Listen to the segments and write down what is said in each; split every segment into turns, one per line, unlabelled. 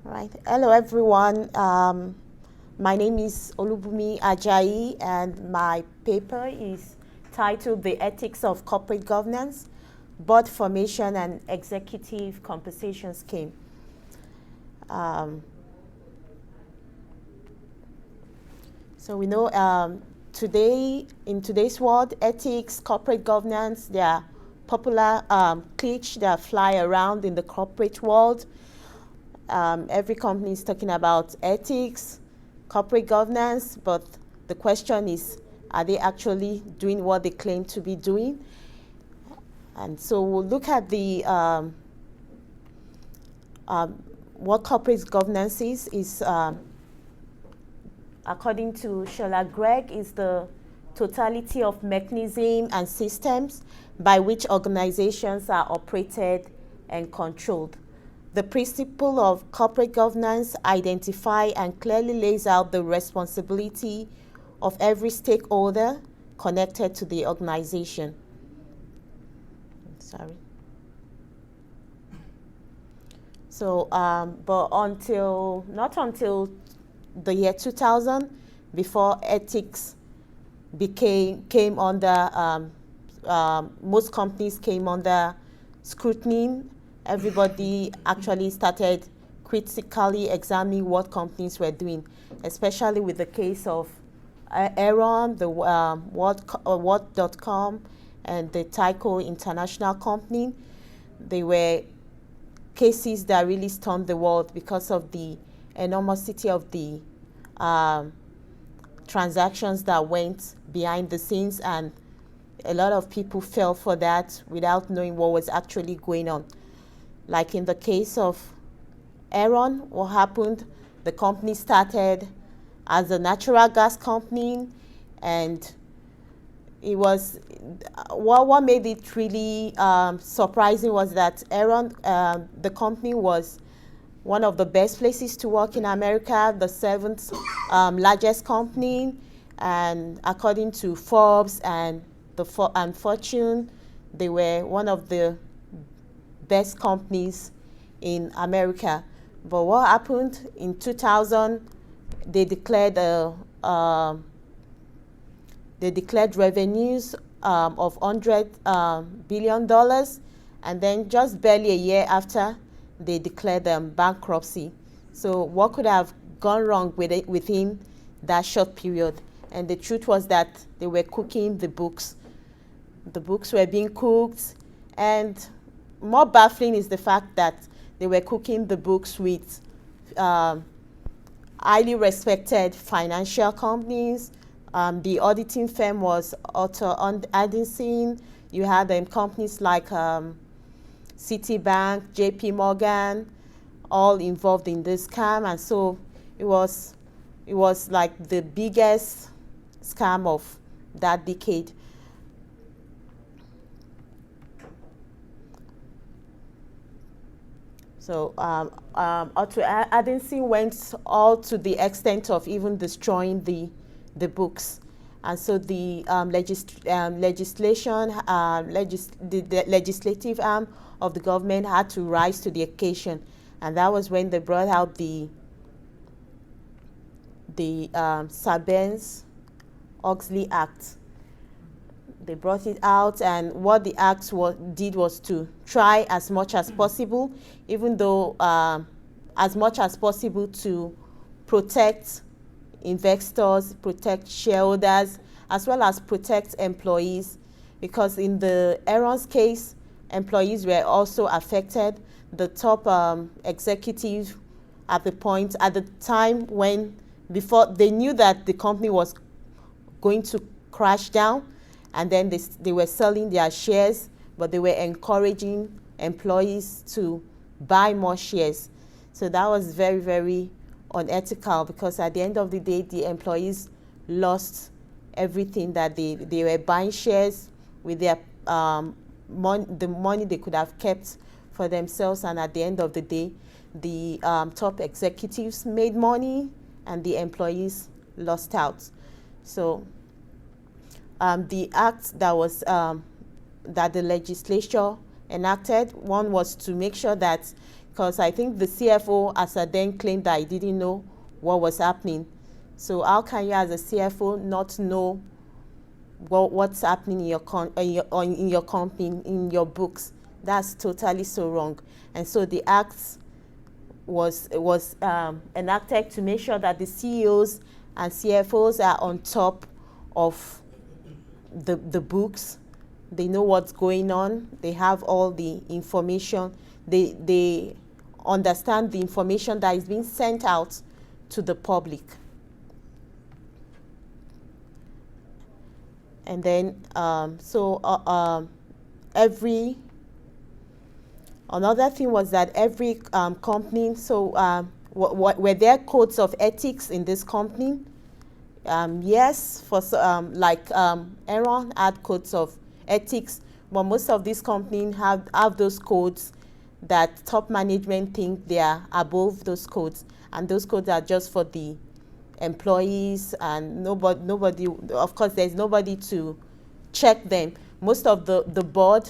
Right. Hello, everyone. My name is Olubunmi Ajayi, and my paper is titled "The Ethics of Corporate Governance, Board Formation, and Executive Compensation Scheme." So we know today, in today's world, ethics, corporate governance, they are popular cliche that fly around in the corporate world. Every company is talking about ethics, corporate governance, but the question is, are they actually doing what they claim to be doing? And so we'll look at the what corporate governance is according to Shola Gregg, is the totality of mechanisms and systems by which organizations are operated and controlled. The principle of corporate governance identifies and clearly lays out the responsibility of every stakeholder connected to the organization. So, but not until the year 2000, before ethics came under, most companies came under scrutiny. Everybody actually started critically examining what companies were doing, especially with the case of Aaron, the What.com, and the Tyco International Company. They were cases that really stunned the world because of the enormity of the transactions that went behind the scenes, and a lot of people fell for that without knowing what was actually going on. Like in the case of Aaron, what happened? The company started as a natural gas company, and it was what made it really surprising was that Aaron, the company, was one of the best places to work in America, the seventh largest company, and according to Forbes and Fortune, they were one of the best companies in America. But what happened in 2000? They declared revenues of $100 billion, and then just barely a year after, they declared bankruptcy. So what could have gone wrong within that short period? And the truth was that they were cooking the books. The books were being cooked, and more baffling is the fact that they were cooking the books with highly respected financial companies. The auditing firm was Otto Addison. You had companies like Citibank, JP Morgan, all involved in this scam, and so it was like the biggest scam of that decade. So Otto Addison went all to the extent of even destroying the books, and so the legislative arm of the government had to rise to the occasion, and that was when they brought out the Sarbanes-Oxley Act. They brought it out, and what the act did was to try as much as possible, even though as much as possible, to protect investors, protect shareholders, as well as protect employees, because in the Aaron's case, employees were also affected. The top executive at the time when, before they knew that the company was going to crash down, and then they were selling their shares, but they were encouraging employees to buy more shares. So that was very, very unethical, because at the end of the day, the employees lost everything that they were buying shares with their the money they could have kept for themselves, and at the end of the day, the top executives made money and the employees lost out. So the act that was that the legislature enacted, one was to make sure that because I think the CFO as a then claimed that he didn't know what was happening. So how can you as a CFO not know what's happening in your company, in your books? That's totally so wrong. And so the act was enacted to make sure that the CEOs and CFOs are on top of the books. They know what's going on. They have all the information. They understand the information that is being sent out to the public. And then another thing was that every company, were there codes of ethics in this company? Yes, Enron had codes of ethics, but most of these companies have those codes that top management think they are above those codes, and those codes are just for the employees, and nobody, of course, there's nobody to check them. Most of the board,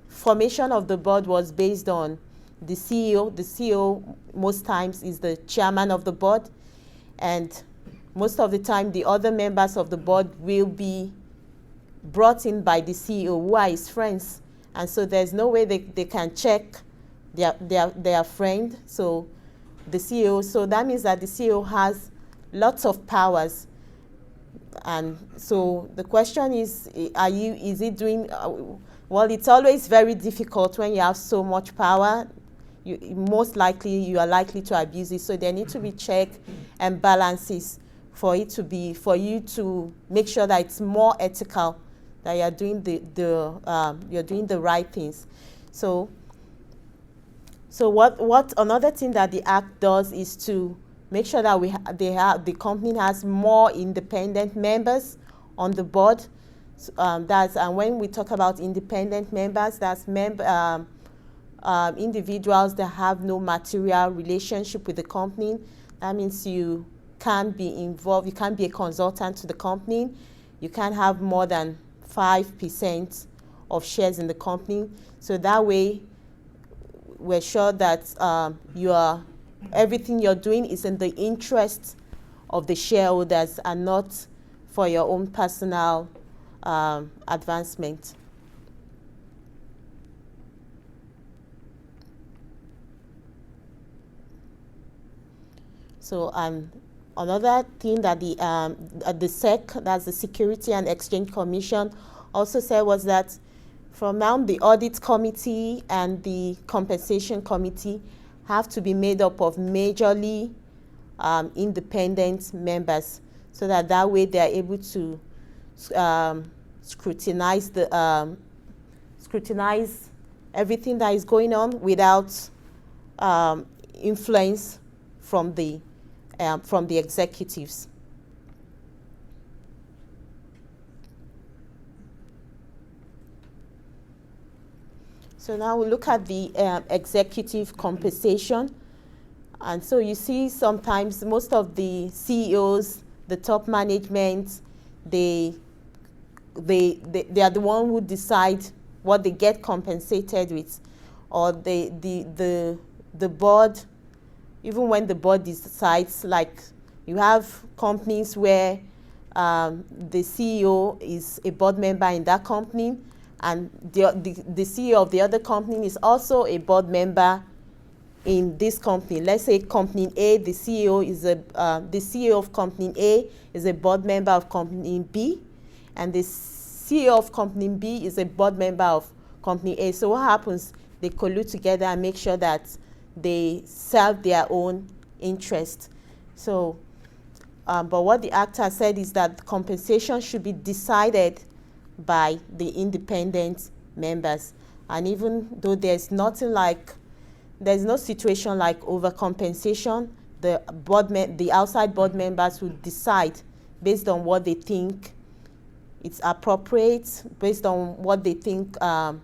formation of the board was based on the CEO. The CEO most times is the chairman of the board, and most of the time the other members of the board will be brought in by the CEO, who are his friends, and so there's no way they can check their friend. So the CEO, so that means that the CEO has lots of powers. And so the question is it doing, well, it's always very difficult when you have so much power. Most likely you are likely to abuse it. So there need to be check and balances for you to make sure that it's more ethical, that you're doing you're doing the right things. So what another thing that the act does is to make sure that the company has more independent members on the board. And when we talk about independent members, that's individuals that have no material relationship with the company. That means you can't be involved, you can't be a consultant to the company, you can't have more than 5% of shares in the company. So that way, we're sure that everything you're doing is in the interest of the shareholders and not for your own personal advancement. So another thing that the SEC, that's the Security and Exchange Commission, also said was that from now the audit committee and the compensation committee have to be made up of majorly independent members, so that way they are able to scrutinize everything that is going on without influence from the executives. So now we look at the executive compensation. And so you see sometimes most of the CEOs, the top management, they are the one who decide what they get compensated with. Or the board, even when the board decides, like you have companies where the CEO is a board member in that company, and the CEO of the other company is also a board member in this company. Let's say company A, the CEO of company A is a board member of company B, and the CEO of company B is a board member of company A. So what happens? They collude together and make sure that they serve their own interest. So, but what the act has said is that compensation should be decided by the independent members. And even though there's no situation like overcompensation, the outside board members will decide based on what they think it's appropriate, based on what they think the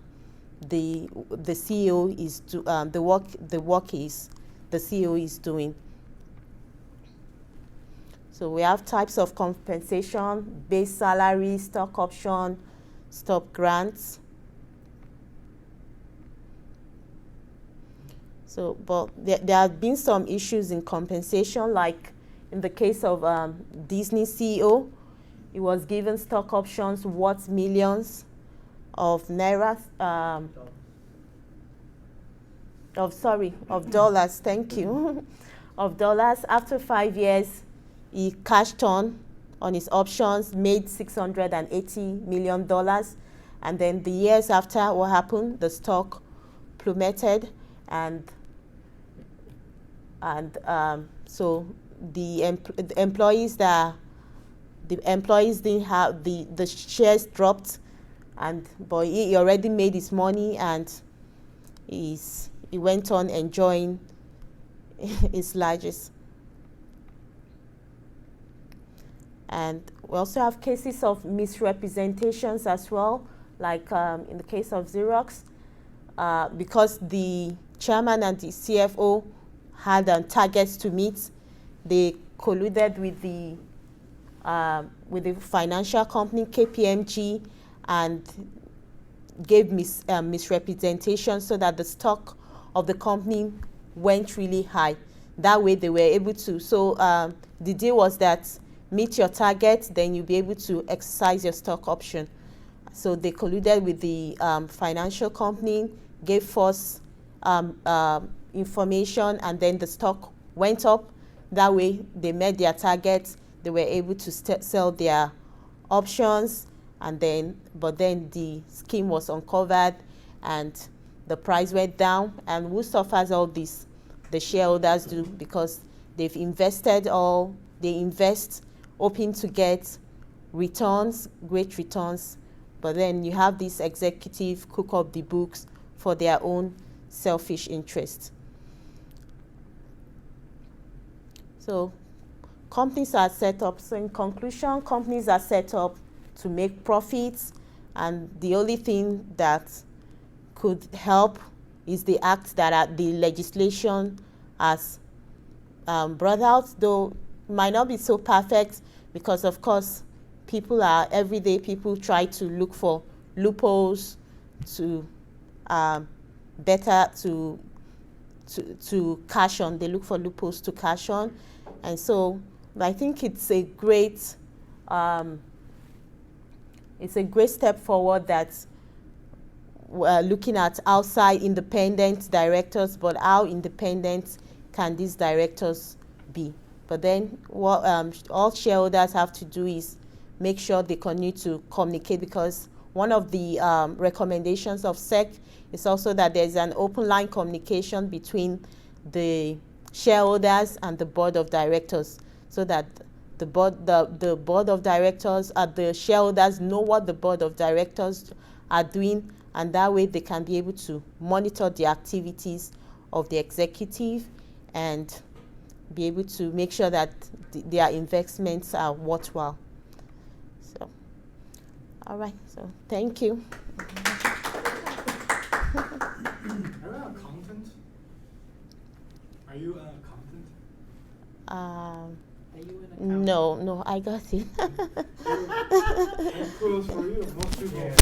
CEO is the work the CEO is doing. So we have types of compensation: base salary, stock option, stock grants. So, but there have been some issues in compensation, like in the case of Disney CEO, he was given stock options worth millions of naira, of dollars, thank you, of dollars. After 5 years, he cashed on his options, made $680 million. And then the years after, what happened? The stock plummeted, and so the employees didn't have the shares dropped, but he already made his money, and he went on enjoying his largest. And we also have cases of misrepresentations as well, like in the case of Xerox, because the chairman and the CFO had targets to meet, they colluded with the financial company KPMG and gave misrepresentation so that the stock of the company went really high. That way they were able to, so the deal was that meet your target, then you'll be able to exercise your stock option. So they colluded with the financial company, gave false information, and then the stock went up. That way they met their target, they were able to sell their options, but then the scheme was uncovered and the price went down. And who suffers all this? The shareholders do, because they've invested they invest hoping to get returns, great returns, but then you have this executive cook up the books for their own selfish interest. So companies are set up, so in conclusion, companies are set up to make profits, and the only thing that could help is the act that the legislation has brought out, though might not be so perfect, because of course everyday people try to look for loopholes to cash on. They look for loopholes to cash on, and so I think it's a great step forward that we're looking at outside independent directors, but how independent can these directors be? But then what all shareholders have to do is make sure they continue to communicate, because one of the recommendations of SEC is also that there's an open line communication between the shareholders and the board of directors, so that the board of directors, the shareholders know what the board of directors are doing, and that way they can be able to monitor the activities of the executive and be able to make sure that their investments are worthwhile. So, all right, so thank you.
Are you an accountant?
Are
you an accountant?
No, I got it.
Kudos for you. Most people.